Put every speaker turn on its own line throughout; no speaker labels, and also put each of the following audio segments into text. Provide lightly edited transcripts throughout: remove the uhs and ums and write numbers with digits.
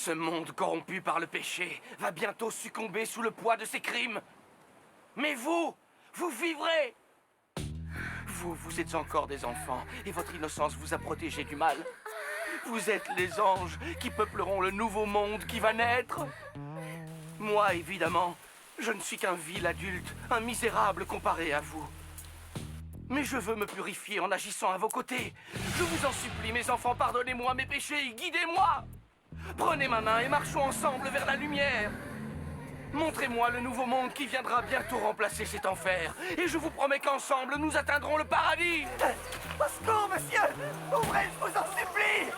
Ce monde corrompu par le péché va bientôt succomber sous le poids de ses crimes. Mais vous, vous vivrez. Vous êtes encore des enfants et votre innocence vous a protégés du mal. Vous êtes les anges qui peupleront le nouveau monde qui va naître. Moi, évidemment, je ne suis qu'un vil adulte, un misérable comparé à vous. Mais je veux me purifier en agissant à vos côtés. Je vous en supplie, mes enfants, pardonnez-moi mes péchés et guidez-moi. Prenez ma main et marchons ensemble vers la lumière. Montrez-moi le nouveau monde qui viendra bientôt remplacer cet enfer. Et je vous promets qu'ensemble, nous atteindrons le paradis.
Au secours, monsieur! Ouvrez, je vous en supplie!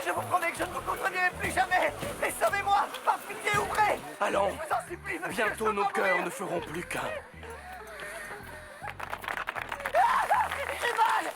Je vous promets que je ne vous contredirai plus jamais! Mais sauvez-moi! Par pitié, ouvrez!
Allons,
Je vous en supplie, monsieur!
bientôt nos cœurs ne feront plus qu'un.
J'ai mal!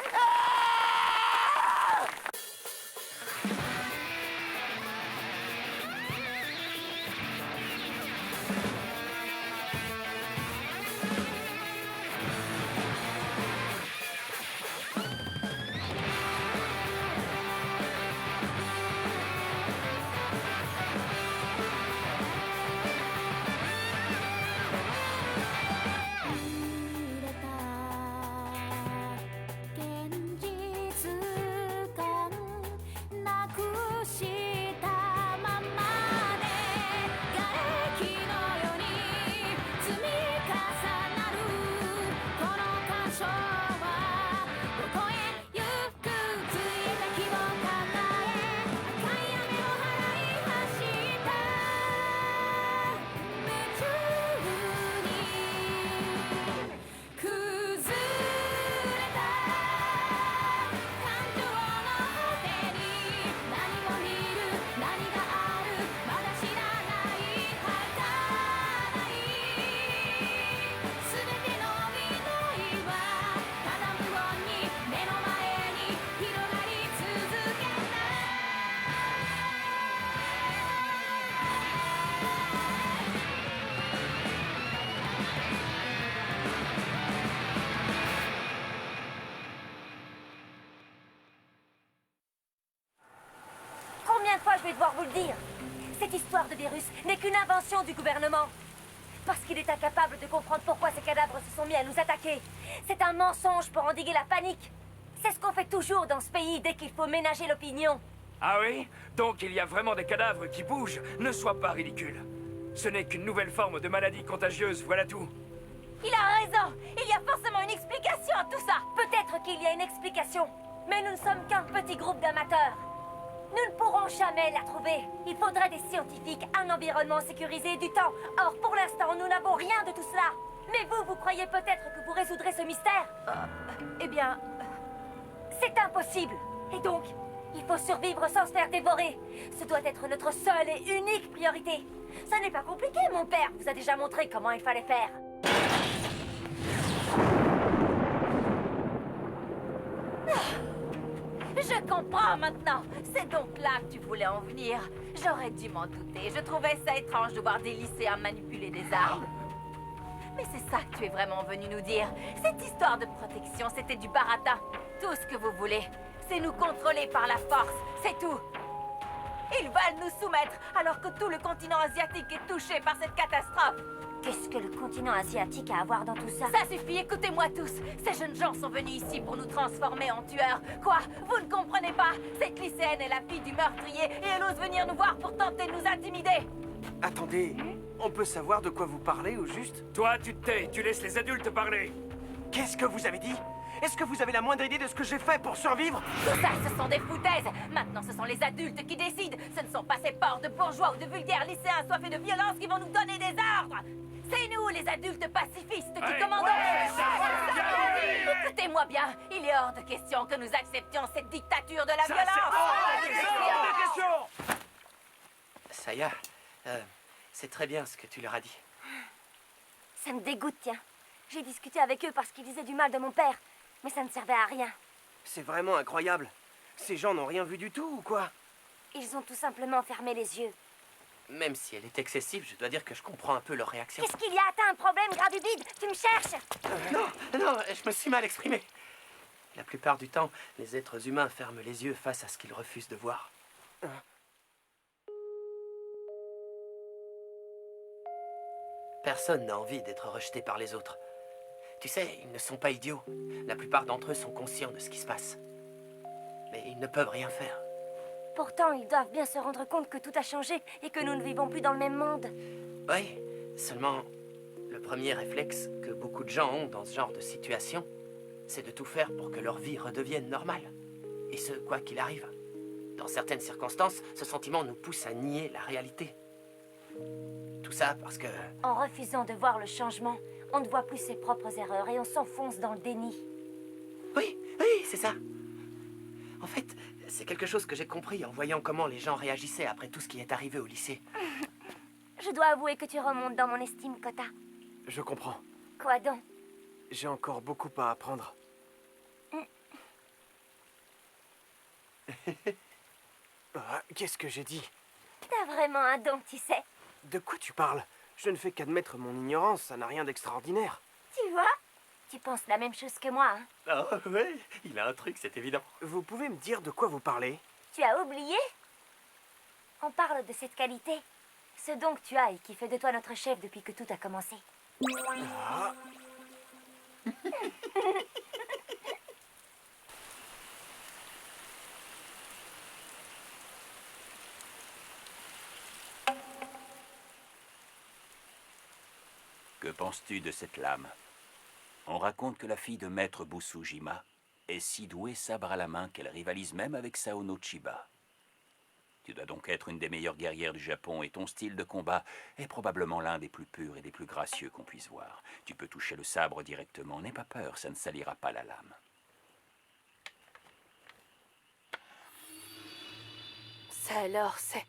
Combien de fois je vais devoir vous le dire? Cette histoire de virus n'est qu'une invention du gouvernement. Parce qu'il est incapable de comprendre pourquoi ces cadavres se sont mis à nous attaquer. C'est un mensonge pour endiguer la panique. C'est ce qu'on fait toujours dans ce pays dès qu'il faut ménager l'opinion.
Ah oui? Donc il y a vraiment des cadavres qui bougent? Ne sois pas ridicule. Ce n'est qu'une nouvelle forme de maladie contagieuse, voilà tout.
Il a raison. Il y a forcément une explication à tout ça. Peut-être qu'il y a une explication. Mais nous ne sommes qu'un petit groupe d'amateurs. Nous ne pourrons jamais la trouver. Il faudrait des scientifiques, un environnement sécurisé et du temps. Or, pour l'instant, nous n'avons rien de tout cela. Mais vous croyez peut-être que vous résoudrez ce mystère? Eh bien... C'est impossible. Et donc, il faut survivre sans se faire dévorer. Ce doit être notre seule et unique priorité. Ça n'est pas compliqué, mon père vous a déjà montré comment il fallait faire. Je comprends maintenant. C'est donc là que tu voulais en venir. J'aurais dû m'en douter. Je trouvais ça étrange de voir des lycéens manipuler des armes. Mais c'est ça que tu es vraiment venu nous dire. Cette histoire de protection, c'était du baratin. Tout ce que vous voulez, c'est nous contrôler par la force. C'est tout. Ils veulent nous soumettre alors que tout le continent asiatique est touché par cette catastrophe. Qu'est-ce que le continent asiatique a à voir dans tout ça? Ça suffit, écoutez-moi tous. Ces jeunes gens sont venus ici pour nous transformer en tueurs. Quoi? Vous ne comprenez pas? Cette lycéenne est la fille du meurtrier et elle ose venir nous voir pour tenter de nous intimider.
Attendez, on peut savoir de quoi vous parlez au juste?
Toi, tu te tais, tu laisses les adultes parler.
Qu'est-ce que vous avez dit? Est-ce que vous avez la moindre idée de ce que j'ai fait pour survivre?
Tout ça, ce sont des foutaises. Maintenant, ce sont les adultes qui décident. Ce ne sont pas ces porcs de bourgeois ou de vulgaires lycéens assoiffés de violence qui vont nous donner des ordres. C'est nous, les adultes pacifistes, qui commandons. Écoutez-moi bien, il est hors de question que nous acceptions cette dictature de la violence.
Saya, c'est très bien ce que tu leur as dit.
Ça me dégoûte, tiens. J'ai discuté avec eux parce qu'ils disaient du mal de mon père. Mais ça ne servait à rien.
C'est vraiment incroyable. Ces gens n'ont rien vu du tout, ou quoi?
Ils ont tout simplement fermé les yeux.
Même si elle est excessive, je dois dire que je comprends un peu leur réaction.
Qu'est-ce qu'il y a? T'as un problème, Grabubide? Tu me cherches?
Non, je me suis mal exprimé. La plupart du temps, les êtres humains ferment les yeux face à ce qu'ils refusent de voir.
Personne n'a envie d'être rejeté par les autres. Tu sais, ils ne sont pas idiots. La plupart d'entre eux sont conscients de ce qui se passe. Mais ils ne peuvent rien faire.
Pourtant, ils doivent bien se rendre compte que tout a changé et que nous ne vivons plus dans le même monde.
Oui, seulement le premier réflexe que beaucoup de gens ont dans ce genre de situation, c'est de tout faire pour que leur vie redevienne normale. Et ce, quoi qu'il arrive. Dans certaines circonstances, ce sentiment nous pousse à nier la réalité. Tout ça parce que...
En refusant de voir le changement, on ne voit plus ses propres erreurs et on s'enfonce dans le déni.
Oui, c'est ça. En fait, c'est quelque chose que j'ai compris en voyant comment les gens réagissaient après tout ce qui est arrivé au lycée.
Je dois avouer que tu remontes dans mon estime, Kota.
Je comprends.
Quoi donc?
J'ai encore beaucoup à apprendre. Qu'est-ce que j'ai dit?
T'as vraiment un don, tu sais.
De quoi tu parles? Je ne fais qu'admettre mon ignorance, ça n'a rien d'extraordinaire.
Tu vois? Tu penses la même chose que moi, hein?
Ah ouais, il a un truc, c'est évident.
Vous pouvez me dire de quoi vous parlez?
Tu as oublié? On parle de cette qualité. Ce don que tu as et qui fait de toi notre chef depuis que tout a commencé.
Ah.
Que penses-tu de cette lame? On raconte que la fille de maître Busujima est si douée sabre à la main qu'elle rivalise même avec Sao no Chiba. Tu dois donc être une des meilleures guerrières du Japon et ton style de combat est probablement l'un des plus purs et des plus gracieux qu'on puisse voir. Tu peux toucher le sabre directement, n'aie pas peur, ça ne salira pas la lame.
Ça alors, c'est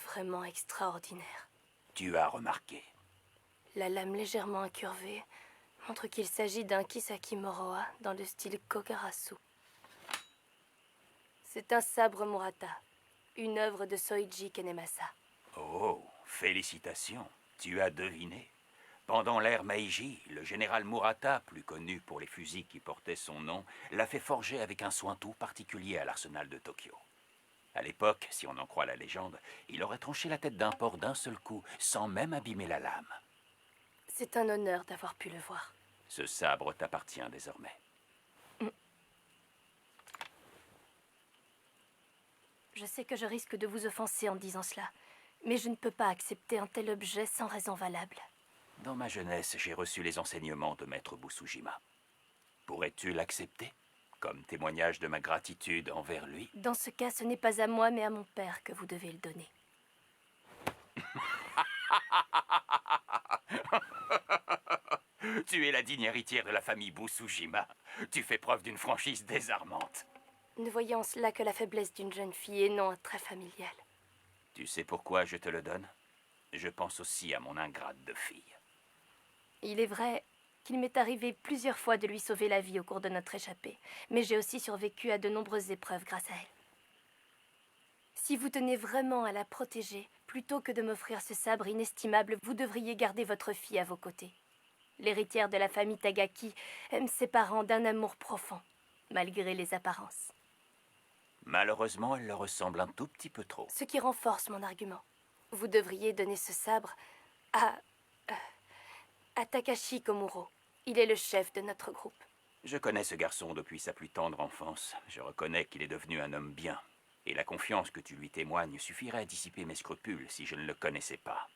vraiment extraordinaire.
Tu as remarqué.
La lame légèrement incurvée montre qu'il s'agit d'un Kisaki Moroha dans le style Kokarasu. C'est un sabre Murata, une œuvre de Soichi Kenemasa.
Oh, félicitations, tu as deviné. Pendant l'ère Meiji, le général Murata, plus connu pour les fusils qui portaient son nom, l'a fait forger avec un soin tout particulier à l'arsenal de Tokyo. À l'époque, si on en croit la légende, il aurait tranché la tête d'un porc d'un seul coup, sans même abîmer la lame.
C'est un honneur d'avoir pu le voir.
Ce sabre t'appartient désormais.
Je sais que je risque de vous offenser en disant cela, mais je ne peux pas accepter un tel objet sans raison valable.
Dans ma jeunesse, j'ai reçu les enseignements de maître Busujima. Pourrais-tu l'accepter, comme témoignage de ma gratitude envers lui?
Dans ce cas, ce n'est pas à moi, mais à mon père que vous devez le donner.
Tu es la digne héritière de la famille Busujima. Tu fais preuve d'une franchise désarmante.
Ne voyant en cela que la faiblesse d'une jeune fille et non un trait familial.
Tu sais pourquoi je te le donne? Je pense aussi à mon ingrate de fille.
Il est vrai qu'il m'est arrivé plusieurs fois de lui sauver la vie au cours de notre échappée, mais j'ai aussi survécu à de nombreuses épreuves grâce à elle. Si vous tenez vraiment à la protéger, plutôt que de m'offrir ce sabre inestimable, vous devriez garder votre fille à vos côtés. L'héritière de la famille Tagaki aime ses parents d'un amour profond, malgré les apparences.
Malheureusement, elle le ressemble un tout petit peu trop.
Ce qui renforce mon argument. Vous devriez donner ce sabre à Takashi Komuro. Il est le chef de notre groupe.
Je connais ce garçon depuis sa plus tendre enfance. Je reconnais qu'il est devenu un homme bien. Et la confiance que tu lui témoignes suffirait à dissiper mes scrupules si je ne le connaissais pas.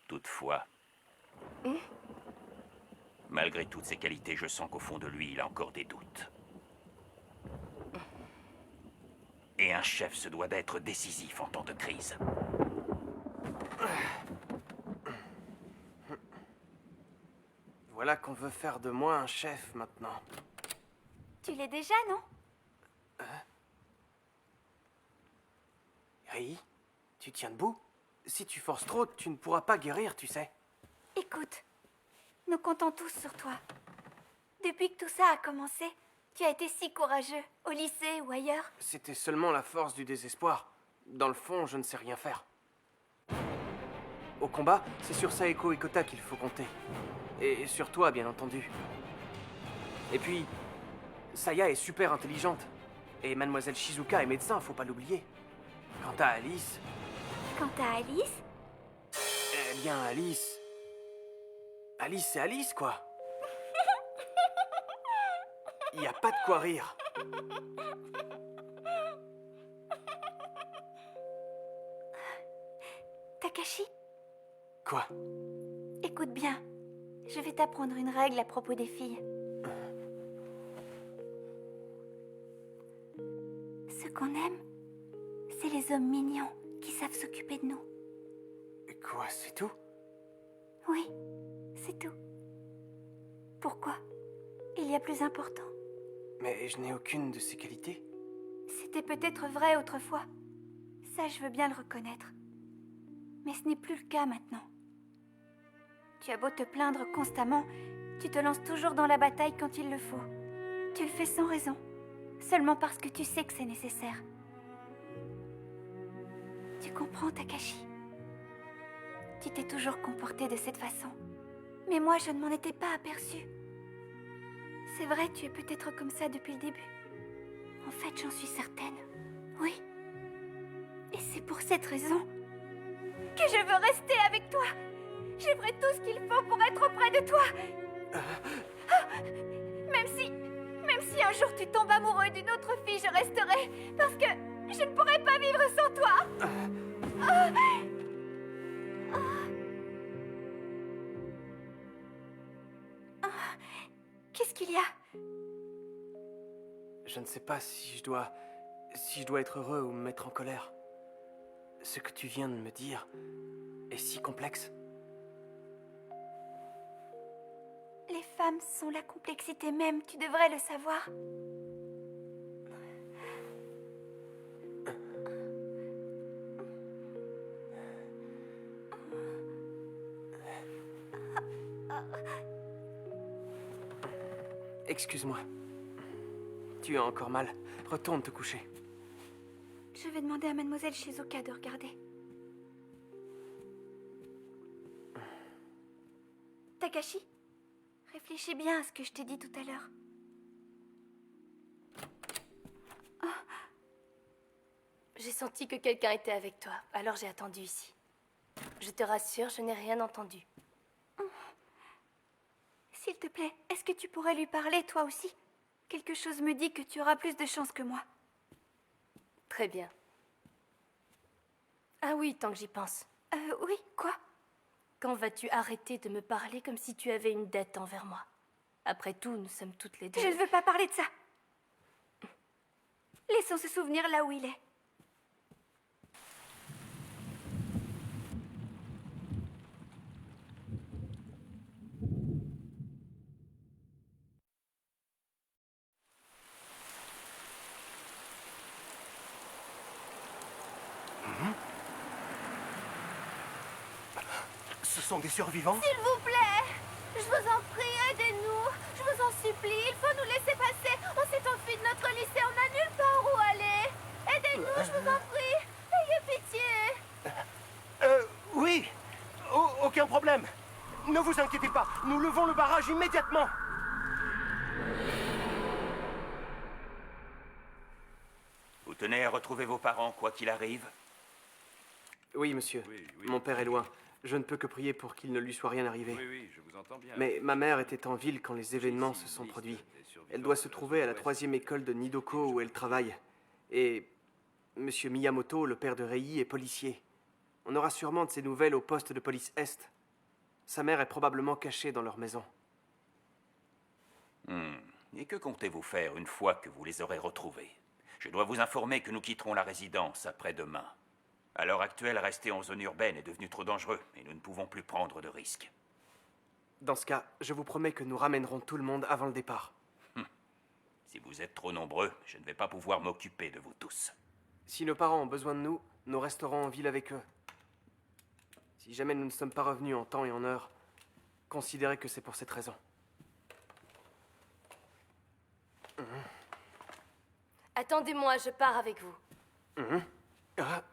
Toutefois, malgré toutes ses qualités, je sens qu'au fond de lui, il a encore des doutes. Et un chef se doit d'être décisif en temps de crise.
Voilà qu'on veut faire de moi un chef maintenant.
Tu l'es déjà, non?
Ri, tu tiens debout? Si tu forces trop, tu ne pourras pas guérir, tu sais.
Écoute, nous comptons tous sur toi. Depuis que tout ça a commencé, tu as été si courageux, au lycée ou ailleurs.
C'était seulement la force du désespoir. Dans le fond, je ne sais rien faire. Au combat, c'est sur Saeko et Kota qu'il faut compter. Et sur toi, bien entendu. Et puis, Saya est super intelligente. Et Mademoiselle Shizuka est médecin, faut pas l'oublier. Quant à Alice,
Quant à Alice,
Eh bien, Alice... Alice, c'est Alice, quoi. Y a pas de quoi rire.
Takashi,
Quoi?
écoute bien. Je vais t'apprendre une règle à propos des filles. Ce qu'on aime, c'est les hommes mignons qui savent s'occuper de nous.
Quoi, c'est tout?
Oui, c'est tout. Pourquoi? Il y a plus important.
Mais je n'ai aucune de ces qualités.
C'était peut-être vrai autrefois. Ça, je veux bien le reconnaître. Mais ce n'est plus le cas maintenant. Tu as beau te plaindre constamment, tu te lances toujours dans la bataille quand il le faut. Tu le fais sans raison, seulement parce que tu sais que c'est nécessaire. Tu comprends, Takashi? Tu t'es toujours comporté de cette façon. Mais moi, je ne m'en étais pas aperçue. C'est vrai, tu es peut-être comme ça depuis le début. En fait, j'en suis certaine. Oui. Et c'est pour cette raison que je veux rester avec toi. Je ferai tout ce qu'il faut pour être auprès de toi. Ah, même si un jour tu tombes amoureux d'une autre fille, je resterai. Parce que je ne pourrais pas vivre sans toi. Ah. Ah. Qu'est-ce qu'il y a?
Je ne sais pas si je dois être heureux ou me mettre en colère. Ce que tu viens de me dire est si complexe.
Les femmes sont la complexité même, tu devrais le savoir.
Excuse-moi. Tu as encore mal. Retourne te coucher.
Je vais demander à Mademoiselle Shizuka de regarder. Takashi, réfléchis bien à ce que je t'ai dit tout à l'heure.
J'ai senti que quelqu'un était avec toi, alors j'ai attendu ici. Je te rassure, je n'ai rien entendu.
S'il te plaît, est-ce que tu pourrais lui parler, toi aussi? Quelque chose me dit que tu auras plus de chance que moi.
Très bien. Ah oui, tant que j'y pense.
Oui, quoi?
Quand vas-tu arrêter de me parler comme si tu avais une dette envers moi? Après tout, nous sommes toutes les deux...
Je ne veux pas parler de ça. Laissons ce souvenir là où il est.
Ce sont des survivants?
S'il vous plaît, je vous en prie, aidez-nous. Je vous en supplie, il faut nous laisser passer. On s'est enfui de notre lycée, on n'a nulle part où aller. Aidez-nous, je vous en prie. Ayez pitié.
Oui. Aucun problème. Ne vous inquiétez pas, nous levons le barrage immédiatement.
Vous tenez à retrouver vos parents, quoi qu'il arrive?
Oui, monsieur. Mon père est loin. Je ne peux que prier pour qu'il ne lui soit rien arrivé.
Oui, je vous entends bien.
Mais ma mère était en ville quand les événements se sont produits. Elle doit se trouver à la 3e école de Nidoko où elle travaille. Et monsieur Miyamoto, le père de Rei, est policier. On aura sûrement de ses nouvelles au poste de police Est. Sa mère est probablement cachée dans leur maison.
Et que comptez-vous faire une fois que vous les aurez retrouvés? Je dois vous informer que nous quitterons la résidence après-demain. À l'heure actuelle, rester en zone urbaine est devenu trop dangereux et nous ne pouvons plus prendre de risques.
Dans ce cas, je vous promets que nous ramènerons tout le monde avant le départ.
Si vous êtes trop nombreux, je ne vais pas pouvoir m'occuper de vous tous.
Si nos parents ont besoin de nous, nous resterons en ville avec eux. Si jamais nous ne sommes pas revenus en temps et en heure, considérez que c'est pour cette raison.
Attendez-moi, je pars avec vous.
Ah,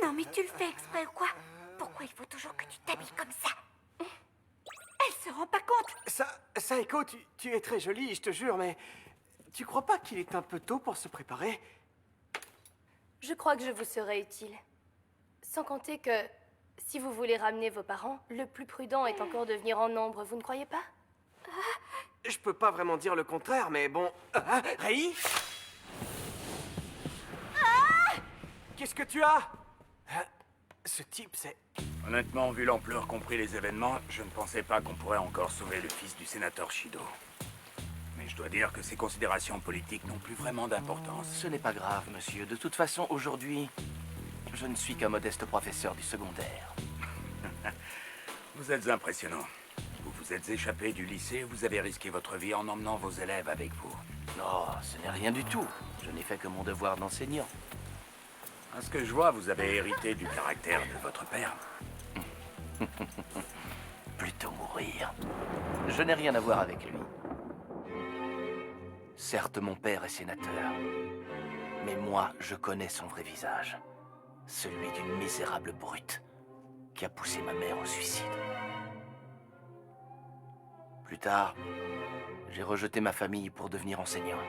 Non, mais tu le fais exprès ou quoi? Pourquoi il faut toujours que tu t'habilles comme ça? Elle se rend pas compte.
Saeko, tu es très jolie, je te jure, mais tu crois pas qu'il est un peu tôt pour se préparer?
Je crois que je vous serai utile. Sans compter que, si vous voulez ramener vos parents, le plus prudent est encore de venir en nombre, vous ne croyez pas?
Je peux pas vraiment dire le contraire, mais bon... Rei? Qu'est-ce que tu as? Ce type, c'est...
Honnêtement, vu l'ampleur qu'ont pris les événements, je ne pensais pas qu'on pourrait encore sauver le fils du sénateur Shido. Mais je dois dire que ces considérations politiques n'ont plus vraiment d'importance.
Ce n'est pas grave, monsieur. De toute façon, aujourd'hui, je ne suis qu'un modeste professeur du secondaire.
Vous êtes impressionnant. Vous vous êtes échappé du lycée et vous avez risqué votre vie en emmenant vos élèves avec vous.
Non, ce n'est rien du tout. Je n'ai fait que mon devoir d'enseignant.
À ce que je vois, vous avez hérité du caractère de votre père.
Plutôt mourir. Je n'ai rien à voir avec lui. Certes, mon père est sénateur. Mais moi, je connais son vrai visage. Celui d'une misérable brute qui a poussé ma mère au suicide. Plus tard, j'ai rejeté ma famille pour devenir enseignant.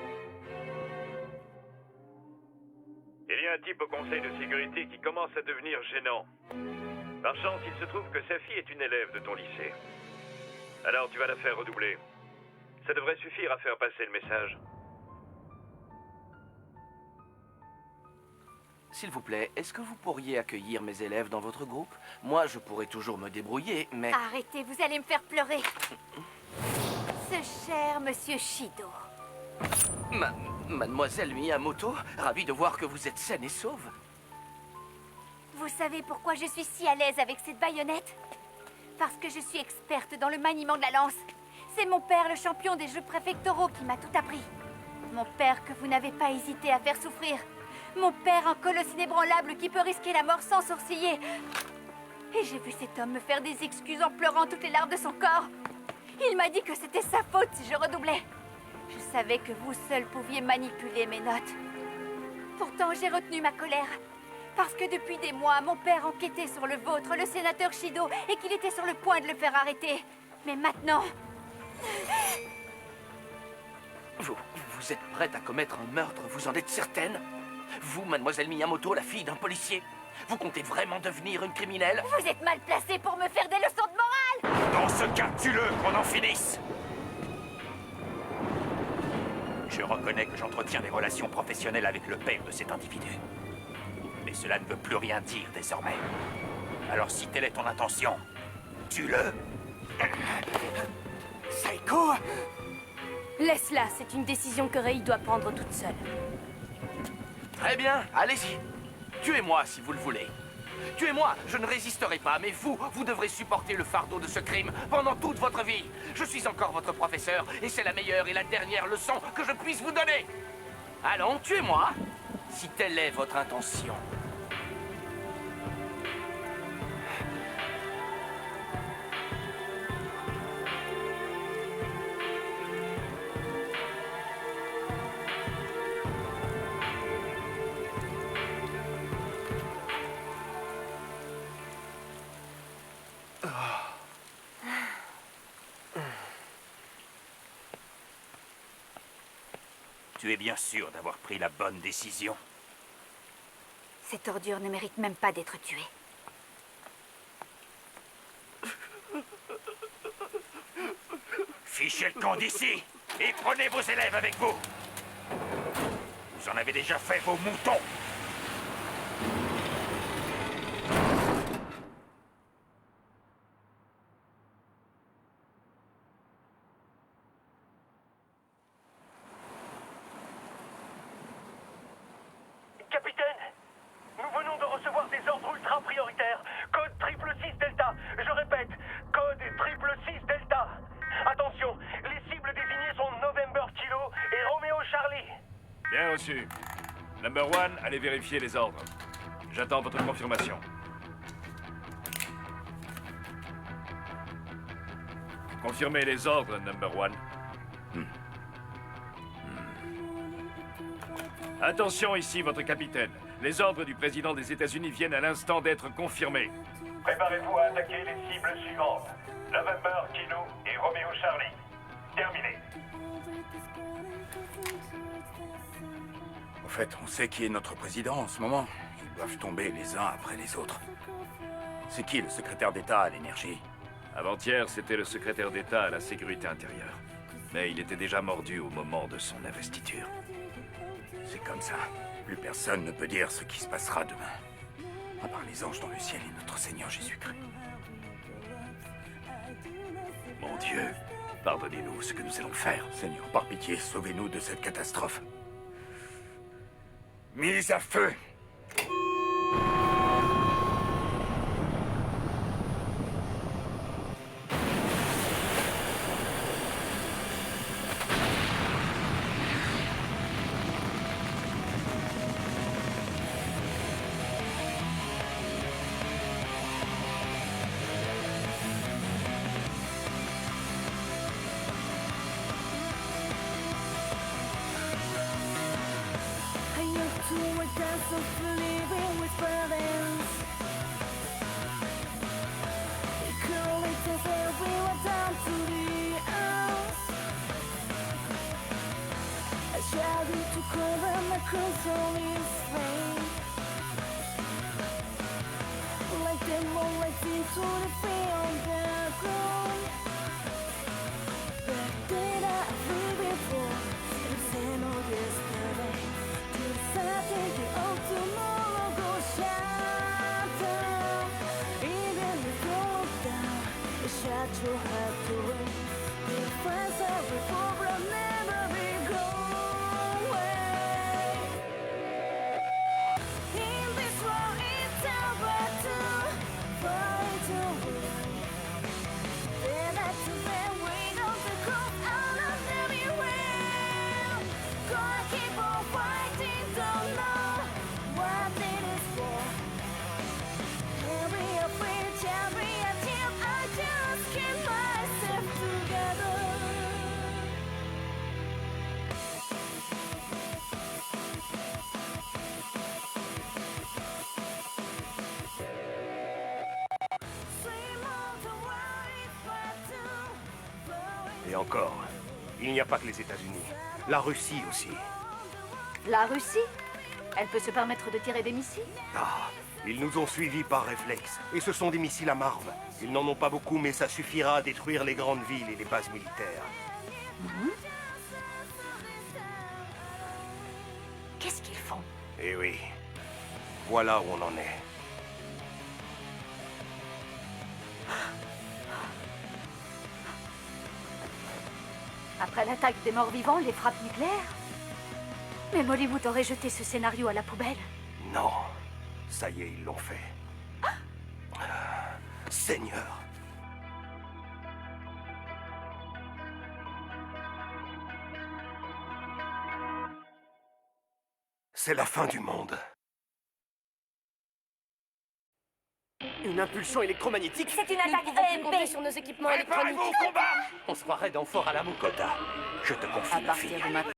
Il y a un type au conseil de sécurité qui commence à devenir gênant. Par chance, il se trouve que sa fille est une élève de ton lycée. Alors tu vas la faire redoubler. Ça devrait suffire à faire passer le message.
S'il vous plaît, est-ce que vous pourriez accueillir mes élèves dans votre groupe? Moi, je pourrais toujours me débrouiller, mais...
Arrêtez, vous allez me faire pleurer. Ce cher monsieur Shido.
Mademoiselle Miyamoto, ravi de voir que vous êtes saine et sauve.
Vous savez pourquoi je suis si à l'aise avec cette baïonnette? Parce que je suis experte dans le maniement de la lance. C'est mon père, le champion des jeux préfectoraux, qui m'a tout appris. Mon père que vous n'avez pas hésité à faire souffrir. Mon père, un colosse inébranlable qui peut risquer la mort sans sourciller. Et j'ai vu cet homme me faire des excuses en pleurant toutes les larmes de son corps. Il m'a dit que c'était sa faute si je redoublais. Je savais que vous seul pouviez manipuler mes notes. Pourtant, j'ai retenu ma colère. Parce que depuis des mois, mon père enquêtait sur le vôtre, le sénateur Shido, et qu'il était sur le point de le faire arrêter. Mais maintenant...
Vous êtes prête à commettre un meurtre, vous en êtes certaine? Vous, mademoiselle Miyamoto, la fille d'un policier? Vous comptez vraiment devenir une criminelle?
Vous êtes mal placée pour me faire des leçons de morale!
Dans ce cas, tue-le, qu'on en finisse! Je reconnais que j'entretiens des relations professionnelles avec le père de cet individu. Mais cela ne veut plus rien dire désormais. Alors si telle est ton intention, tue-le!
Saiko!
Laisse-la, c'est une décision que Rei doit prendre toute seule.
Très bien, allez-y. Tuez-moi si vous le voulez. Tuez-moi, je ne résisterai pas, mais vous devrez supporter le fardeau de ce crime pendant toute votre vie. Je suis encore votre professeur, et c'est la meilleure et la dernière leçon que je puisse vous donner. Allons, tuez-moi, si telle est votre intention.
Tu es bien sûr d'avoir pris la bonne décision.
Cette ordure ne mérite même pas d'être tuée.
Fichez le camp d'ici et prenez vos élèves avec vous. Vous en avez déjà fait vos moutons.
Capitaine, nous venons de recevoir des ordres ultra prioritaires. Code 666 Delta. Je répète, code 666 Delta. Attention, les cibles désignées sont November Kilo et Romeo Charlie.
Bien reçu. Number One, allez vérifier les ordres. J'attends votre confirmation. Confirmez les ordres, Number One. Attention ici, votre capitaine. Les ordres du président des États-Unis viennent à l'instant d'être confirmés.
Préparez-vous à attaquer les cibles suivantes. November Kilo et Romeo Charlie. Terminé.
Au fait, on sait qui est notre président en ce moment. Ils doivent tomber les uns après les autres. C'est qui le secrétaire d'État à l'énergie?
Avant-hier, c'était le secrétaire d'État à la sécurité intérieure. Mais il était déjà mordu au moment de son investiture.
C'est comme ça. Plus personne ne peut dire ce qui se passera demain. À part les anges dans le ciel et notre Seigneur Jésus-Christ.
Mon Dieu, pardonnez-nous ce que nous allons faire.
Seigneur, par pitié, sauvez-nous de cette catastrophe. Mise à feu!
Et encore, il n'y a pas que les États-Unis. La Russie aussi.
La Russie? Elle peut se permettre de tirer des missiles?
Ah, ils nous ont suivis par réflexe. Et ce sont des missiles à marbre. Ils n'en ont pas beaucoup, mais ça suffira à détruire les grandes villes et les bases militaires.
Qu'est-ce qu'ils font?
Eh oui. Voilà où on en est.
Après l'attaque des morts-vivants, les frappes nucléaires? Même Hollywood aurait jeté ce scénario à la poubelle.
Non. Ça y est, ils l'ont fait. Seigneur. C'est la fin du monde.
Une impulsion électromagnétique?
C'est une attaque
Comptez
EMP.
sur nos équipements électroniques.
Préparez-vous au combat!
On se croirait dans Fort Alamo.
Kota, je te confie
À
ma
partir
fille.
de maintenant,